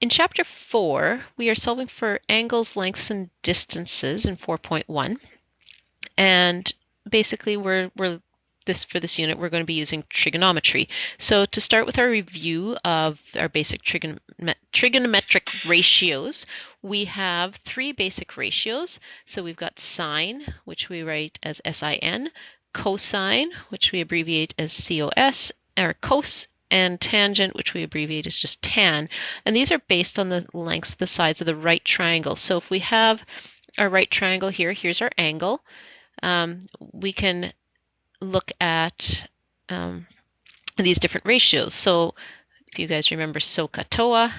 In Chapter 4, we are solving for angles, lengths, and distances in 4.1. And basically, for this unit, we're going to be using trigonometry. So to start with our review of our basic trigonometric ratios, we have three basic ratios. So we've got sine, which we write as sin, cosine, which we abbreviate as cos, or cos, and tangent, which we abbreviate as just tan. And these are based on the lengths of the sides of the right triangle. So if we have our right triangle here, here's our angle. We can look at these different ratios. So if you guys remember SOHCAHTOA,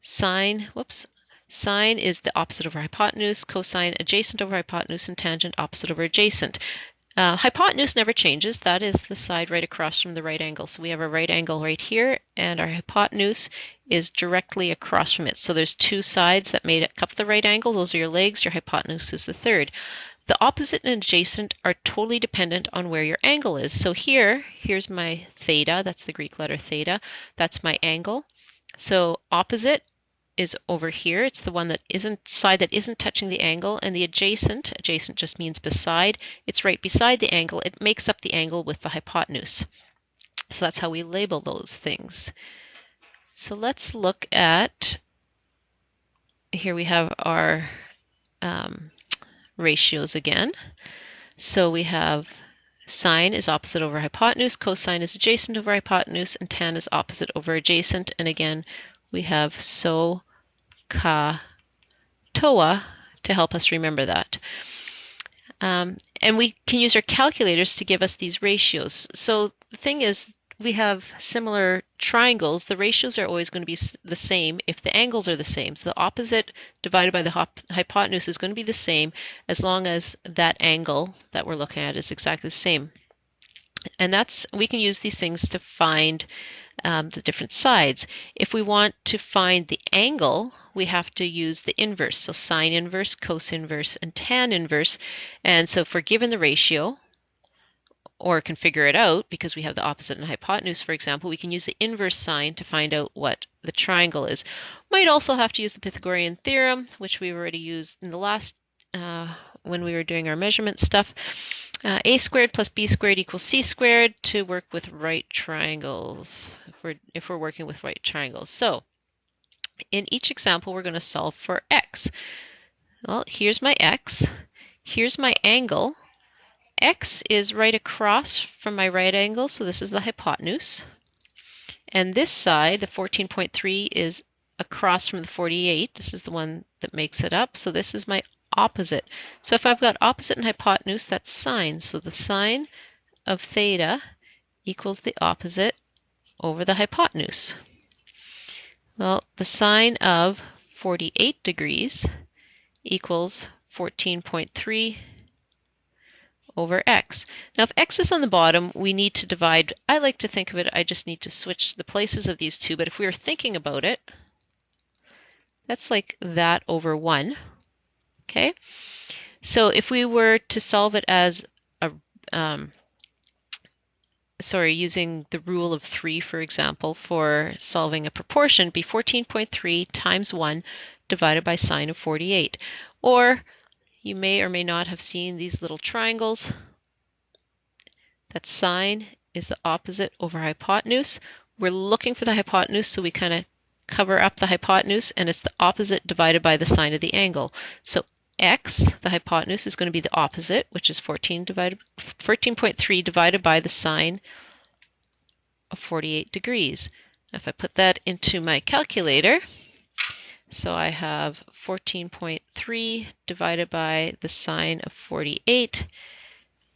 sine is the opposite over hypotenuse, cosine adjacent over hypotenuse, and tangent opposite over adjacent. Hypotenuse never changes. That is the side right across from the right angle. So we have a right angle right here, and our hypotenuse is directly across from it. So there's two sides that made up the right angle. Those are your legs. Your hypotenuse is the third. The opposite and adjacent are totally dependent on where your angle is. So here's my theta. That's the Greek letter theta. That's my angle. So opposite is over here. It's the one that side that isn't touching the angle, and the adjacent just means beside. It's right beside the angle. It makes up the angle with the hypotenuse. So that's how we label those things. So let's look at, here we have our ratios again. So we have sine is opposite over hypotenuse, cosine is adjacent over hypotenuse, and tan is opposite over adjacent. And again, we have SOHCAHTOA to help us remember that. And we can use our calculators to give us these ratios. So the thing is, we have similar triangles. The ratios are always going to be the same if the angles are the same. So the opposite divided by the hypotenuse is going to be the same as long as that angle that we're looking at is exactly the same. And we can use these things to find the different sides. If we want to find the angle, we have to use the inverse. So sine inverse, cos inverse, and tan inverse. And so if we're given the ratio, or can figure it out because we have the opposite and hypotenuse, for example, we can use the inverse sign to find out what the triangle is. Might also have to use the Pythagorean theorem, which we've already used in the last, when we were doing our measurement stuff. A squared plus b squared equals c squared to work with right triangles, if we're working with right triangles. So in each example, we're going to solve for x. Well, here's my x. Here's my angle. X is right across from my right angle, so this is the hypotenuse. And this side, the 14.3, is across from the 48. This is the one that makes it up, so this is my opposite. So if I've got opposite and hypotenuse, that's sine. So the sine of theta equals the opposite over the hypotenuse. Well, the sine of 48 degrees equals 14.3 over x. Now if x is on the bottom, we need to divide. I like to think of it, I just need to switch the places of these two, but if we were thinking about it, that's like that over 1. Okay, so if we were to solve it as a, using the rule of 3, for example, for solving a proportion, it'd be 14.3 times 1 divided by sine of 48. Or you may or may not have seen these little triangles. That sine is the opposite over hypotenuse. We're looking for the hypotenuse, so we kind of cover up the hypotenuse, and it's the opposite divided by the sine of the angle. So x, the hypotenuse, is going to be the opposite, which is 14.3 divided by the sine of 48 degrees. If I put that into my calculator, so I have 14.3 divided by the sine of 48.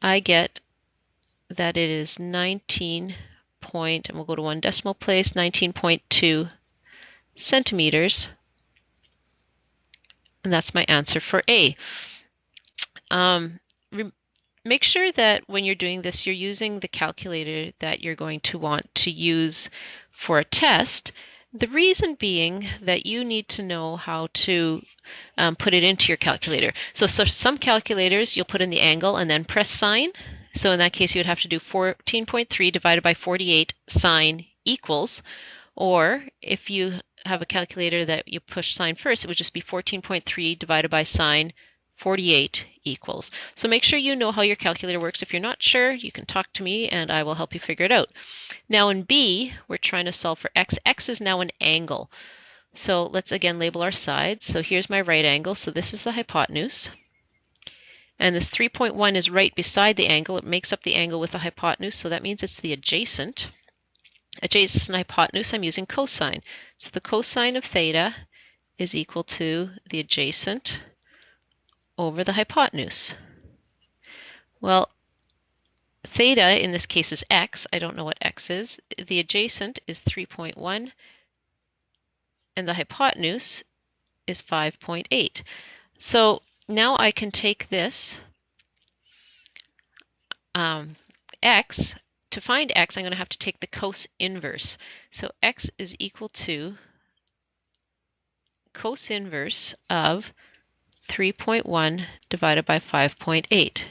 I get that it is 19 point, and we'll go to one decimal place, 19.2 centimeters. And that's my answer for A. Make sure that when you're doing this, you're using the calculator that you're going to want to use for a test. The reason being that you need to know how to put it into your calculator. So some calculators, you'll put in the angle and then press sine. So in that case, you would have to do 14.3 divided by 48 sine equals, or if you have a calculator that you push sine first, it would just be 14.3 divided by sine 48 equals. So make sure you know how your calculator works. If you're not sure, you can talk to me and I will help you figure it out. Now in B, we're trying to solve for x. X is now an angle. So let's again label our sides. So here's my right angle. So this is the hypotenuse. And this 3.1 is right beside the angle. It makes up the angle with the hypotenuse, so that means it's the adjacent. Adjacent hypotenuse, I'm using cosine. So the cosine of theta is equal to the adjacent over the hypotenuse. Well, theta in this case is x. I don't know what x is. The adjacent is 3.1, and the hypotenuse is 5.8. So now I can take this x. To find x, I'm going to have to take the cos inverse. So x is equal to cos inverse of 3.1 divided by 5.8.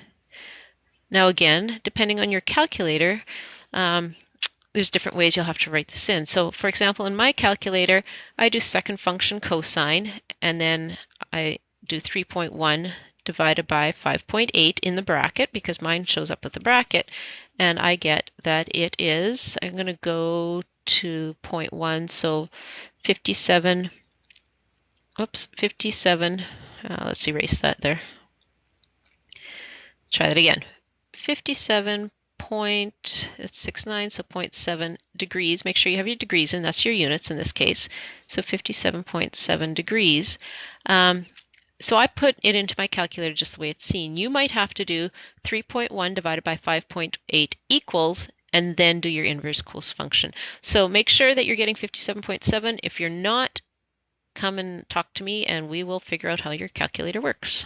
Now again, depending on your calculator, there's different ways you'll have to write this in. So for example, in my calculator, I do second function cosine, and then I do 3.1 divided by 5.8 in the bracket, because mine shows up with the bracket, and I get that it is, I'm going to go to 0.1, so 57, let's erase that there. Try that again. 57.69, so 0.7 degrees. Make sure you have your degrees in, that's your units in this case. So 57.7 degrees. So I put it into my calculator just the way it's seen. You might have to do 3.1 divided by 5.8 equals, and then do your inverse cos function. So make sure that you're getting 57.7. If you're not, come and talk to me and we will figure out how your calculator works.